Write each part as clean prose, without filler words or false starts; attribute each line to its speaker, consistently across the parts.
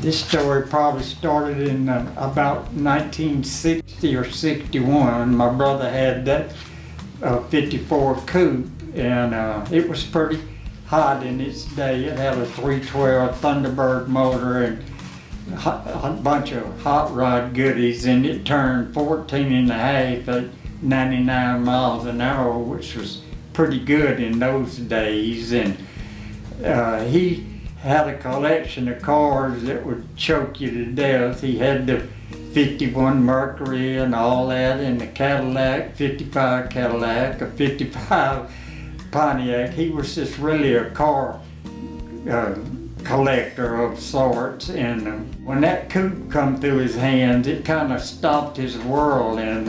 Speaker 1: This story probably started in about 1960 or 61. My brother had that 54 coupe, and it was pretty hot in its day. It had a 312 Thunderbird motor and a bunch of hot rod goodies, and it turned 14 and a half at 99 miles an hour, which was pretty good in those days. And he had a collection of cars that would choke you to death. He had the 51 Mercury and all that, and the Cadillac, 55 Cadillac, a 55 Pontiac. He was just really a car collector of sorts, and when that coupe come through his hands, it kind of stopped his world, and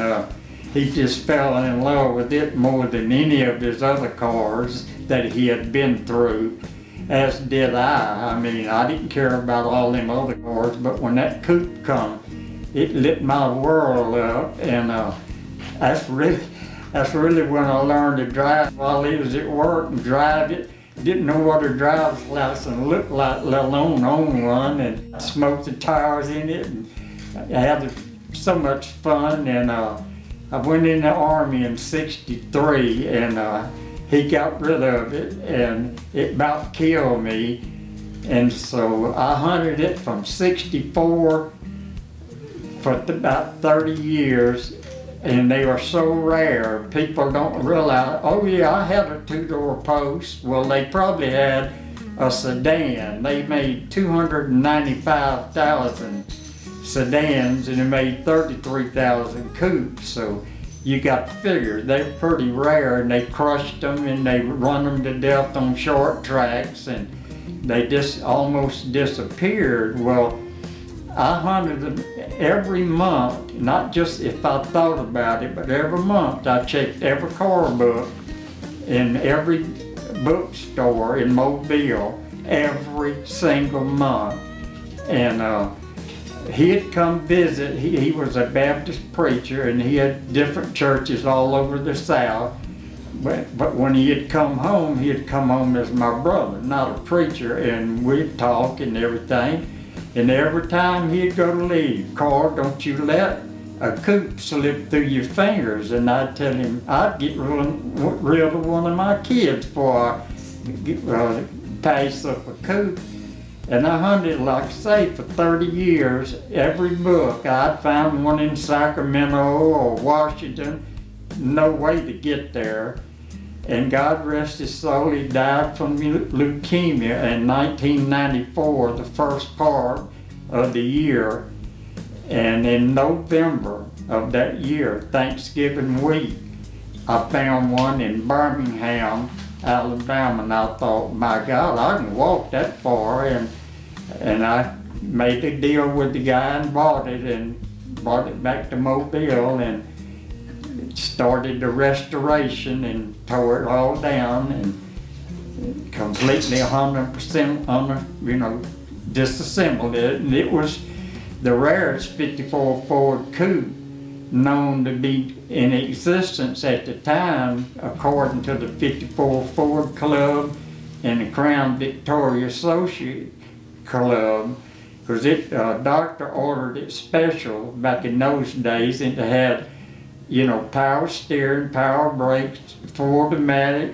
Speaker 1: he just fell in love with it more than any of his other cars that he had been through, as did I. I mean, I didn't care about all them other cars, but when that coupe come, it lit my world up, and that's really when I learned to drive while he was at work and drive it. Didn't know what a driver's license looked like, let alone own one, and smoked the tires in it, and I had so much fun. And I went in the Army in '63, and he got rid of it, and it about killed me. And so I hunted it from '64 for about 30 years, and they are so rare, people don't realize. Oh yeah, I had a two-door post. Well, they probably had a sedan. They made 295,000 sedans, and they made 33,000 coupes. So you got to figure they're pretty rare, and they crushed them and they run them to death on short tracks, and they just almost disappeared. Well, I hunted them every month, not just if I thought about it, but every month I checked every car book in every bookstore in Mobile every single month. And he had come visit. He was a Baptist preacher, and he had different churches all over the South. But when he had come home as my brother, not a preacher, and we'd talk and everything. And every time he'd go to leave, Carl, don't you let a coupe slip through your fingers. And I'd tell him I'd get rid of one of my kids before I pass up a coupe. And I hunted, like I say, for 30 years. Every book, I'd find one in Sacramento or Washington, no way to get there. And God rest his soul, he died from leukemia in 1994, the first part of the year. And in November of that year, Thanksgiving week, I found one in Birmingham, Alabama, and I thought, my God, I can walk that far. And I made a deal with the guy and bought it back to Mobile, and started the restoration and tore it all down and completely 100% disassembled it. And it was the rarest 54 Ford coupe known to be in existence at the time, according to the 54 Ford Club and the Crown Victoria Associate Club, because doctor ordered it special back in those days, and it had power steering, power brakes, full automatic,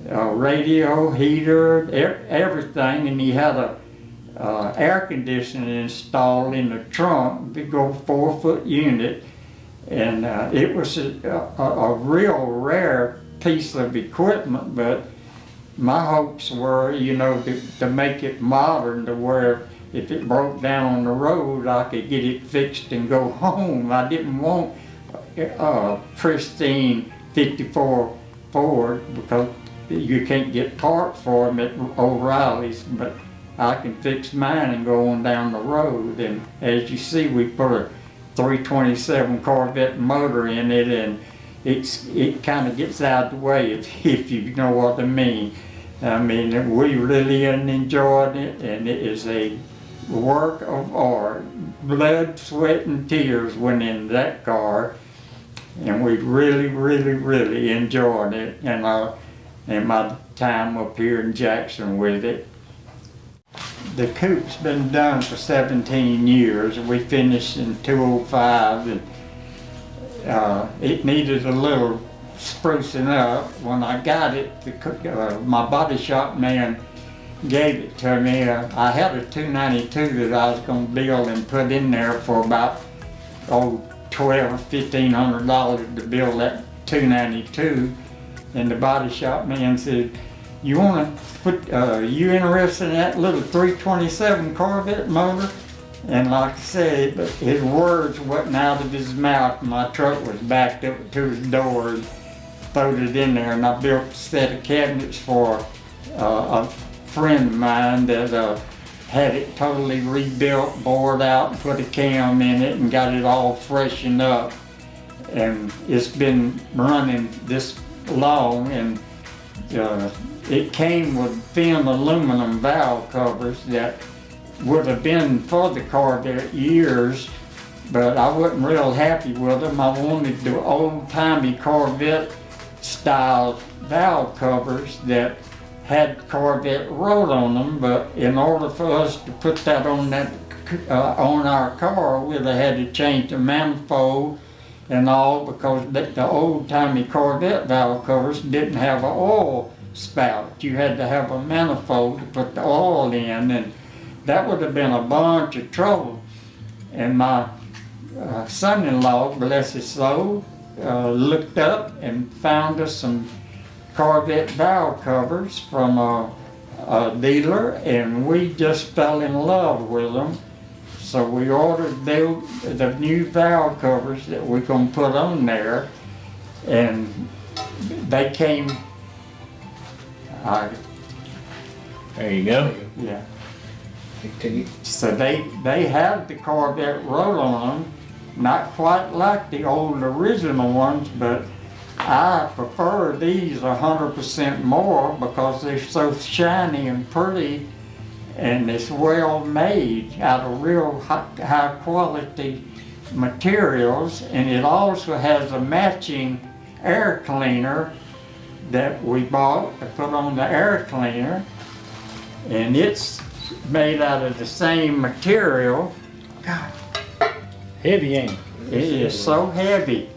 Speaker 1: radio, heater, everything, and he had a air conditioning installed in the trunk, big old 4-foot unit, and it was a real rare piece of equipment. But my hopes were, to make it modern to where if it broke down on the road, I could get it fixed and go home. I didn't want pristine 54 Ford, because you can't get parts for them at O'Reilly's, but I can fix mine and go on down the road. And as you see, we put a 327 Corvette motor in it, and it kind of gets out of the way, if you know what I mean. I mean, we really enjoyed it, and it is a work of art. Blood, sweat, and tears went in that car, and we really, really, really enjoyed it, and my time up here in Jackson with it. the coupe's been done for 17 years. We finished in 2005, and it needed a little sprucing up. When I got it, my body shop man gave it to me. I had a 292 that I was going to build and put in there for about $1,200-$1,500 to build that 292. And the body shop man said, "You want to put? You interested in that little 327 Corvette motor?" And like I said, his words wasn't out of his mouth. My truck was backed up to his door. Throwed it in there, and I built a set of cabinets for a friend of mine that had it totally rebuilt, bored out, and put a cam in it, and got it all freshened up. And it's been running this long, and it came with thin aluminum valve covers that would have been for the Corvette years, but I wasn't real happy with them. I wanted the old-timey Corvette style valve covers that had Corvette wrote on them, but in order for us to put that on on our car, we'd have had to change the manifold and all, because the old-timey Corvette valve covers didn't have an oil spout. You had to have a manifold to put the oil in, and that would have been a bunch of trouble. And my son-in-law, bless his soul, looked up and found us some Corvette valve covers from a dealer, and we just fell in love with them. So we ordered the new valve covers that we're going to put on there, and they came.
Speaker 2: There you go.
Speaker 1: Yeah.
Speaker 2: Continue.
Speaker 1: So they have the Corvette wrote on them, not quite like the old original ones, but I prefer these 100% more because they're so shiny and pretty, and it's well made out of real high quality materials. And it also has a matching air cleaner that we bought to put on the air cleaner, and it's made out of the same material. God,
Speaker 2: Heavy, ain't it?
Speaker 1: it is so heavy.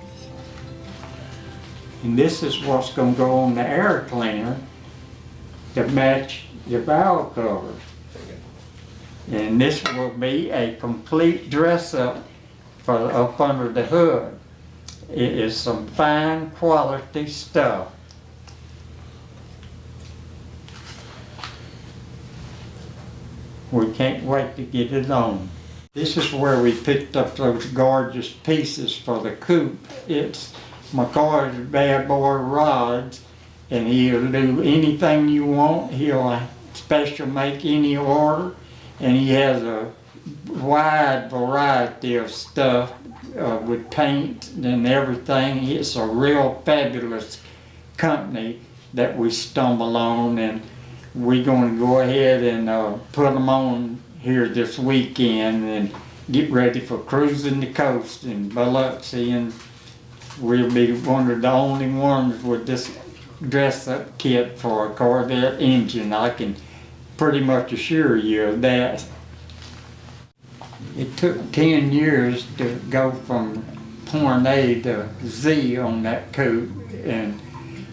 Speaker 1: And this is what's going to go on the air cleaner to match the valve covers. And this will be a complete dress up for up under the hood. It is some fine quality stuff. We can't wait to get it on. This is where we picked up those gorgeous pieces for the coupe. It's McCoy's bad boy rods, and he'll do anything you want. He'll special make any order, and he has a wide variety of stuff with paint and everything. It's a real fabulous company that we stumble on, and we're going to go ahead and put them on here this weekend and get ready for cruising the coast in Biloxi, and we'll be one of the only ones with this dress-up kit for a Corvette engine. I can pretty much assure you of that. It took 10 years to go from point A to Z on that coupe, and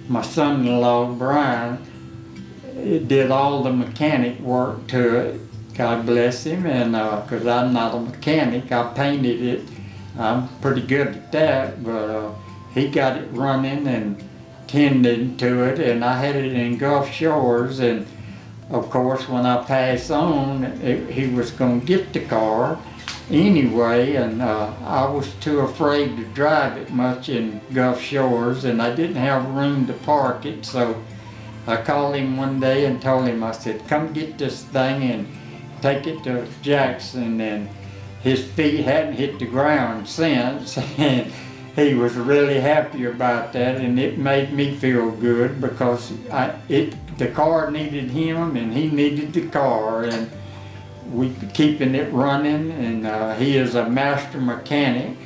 Speaker 1: my son-in-law, Brian, did all the mechanic work to it. God bless him, and because I'm not a mechanic, I painted it. I'm pretty good at that, but he got it running and tended to it, and I had it in Gulf Shores, and of course when I passed on, he was going to get the car anyway, and I was too afraid to drive it much in Gulf Shores, and I didn't have room to park it, so I called him one day and told him, I said, come get this thing and take it to Jackson, and his feet hadn't hit the ground since, and he was really happy about that, and it made me feel good because the car needed him and he needed the car, and we keeping it running, and he is a master mechanic,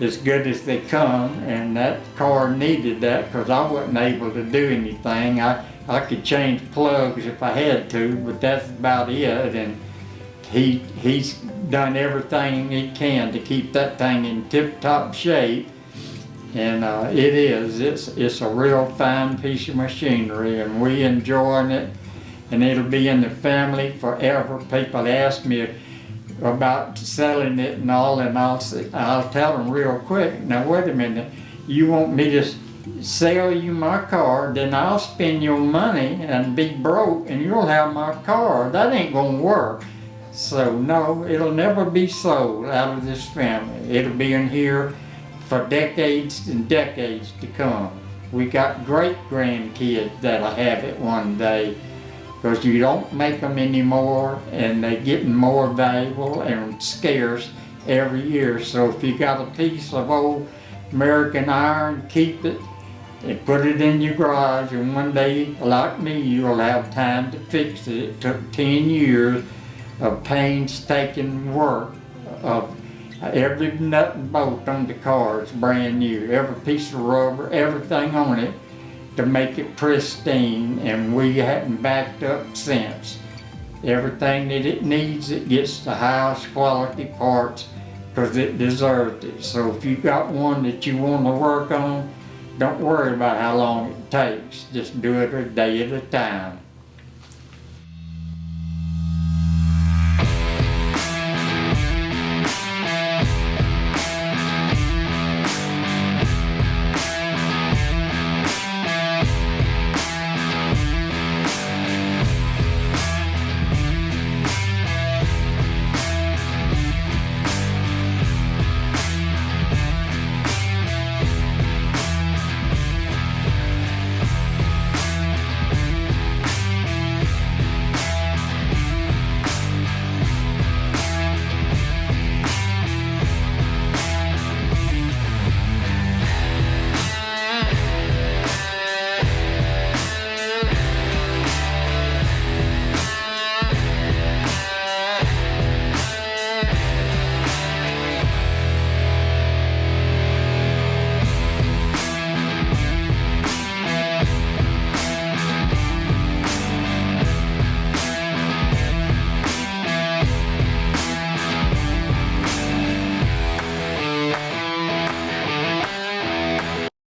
Speaker 1: as good as they come, and that car needed that because I wasn't able to do anything. I could change plugs if I had to, but that's about it, and he's done everything he can to keep that thing in tip-top shape. And it's a real fine piece of machinery, and we enjoying it, and it'll be in the family forever. People ask me about selling it and all, and I'll tell them real quick, now wait a minute, you want me to sell you my car, then I'll spend your money and be broke and you'll have my car. That ain't gonna work. So no, it'll never be sold out of this family. It'll be in here for decades and decades to come. We got great grandkids that'll have it one day, because you don't make them anymore, and they're getting more valuable and scarce every year. So if you got a piece of old American iron, keep it and put it in your garage, and one day, like me, you'll have time to fix it. It took 10 years of painstaking work of every nut and bolt on the car is brand new, every piece of rubber, everything on it, to make it pristine, and we hadn't backed up since. Everything that it needs, it gets the highest quality parts because it deserved it. So if you got one that you want to work on, don't worry about how long it takes. Just do it a day at a time.